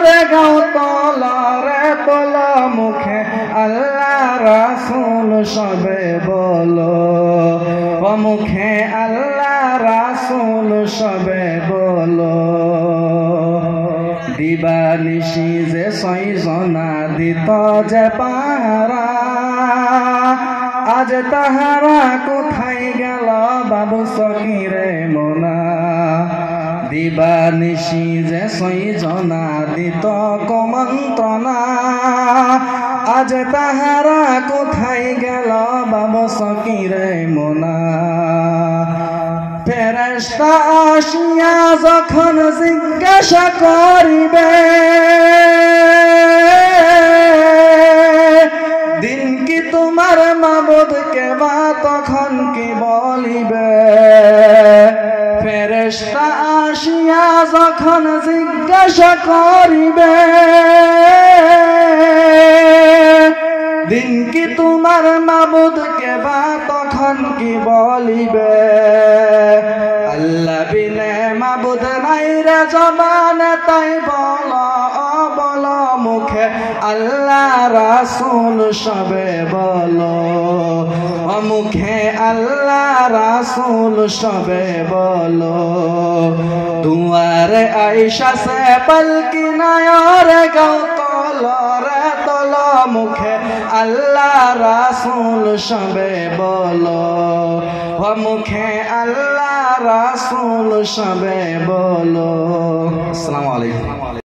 রে গাও তোলা রে তোলা মুখে আল্লাহ রাসূল সবে বলো ও মুখে আল্লাহ রাসূল সবে বলো দিবানিশি যে ছয়জনা দিত যে পাহারা আজ তাহারা কোথায় গেল বাবু সকিরে মোনা দিবানিশি যে ছয়জনা দিত কুমন্ত্রণা আজ তাহারা কোথায় গেল বাবু সকিরে মোনা ফেরেশতা আসিয়া যখন জিজ্ঞাসা করিবে দিন কি তোমার মাবুদ কে বা তখন কি বলিবে ফেরেশতা আসিয়া যখন জিজ্ঞাসা করিবে দিন কি তোমার মাবুদ কে বা তখন কি বলিবে আল্লাহ বিনে মাবুদ নাই রে জবানে তাই বলো বলো মুখে আল্লাহ রাসূল সবে বলো মুখে আল্লাহ রাসূল সবে বলো দুয়ারে আয়েশা সে পলকি নায়ারে গাও তোলো রে তোলো মুখে আল্লাহ রাসূল সবে বলো মুখে আল্লাহ রাসূল সবে বলো। আসসালামু আলাইকুম।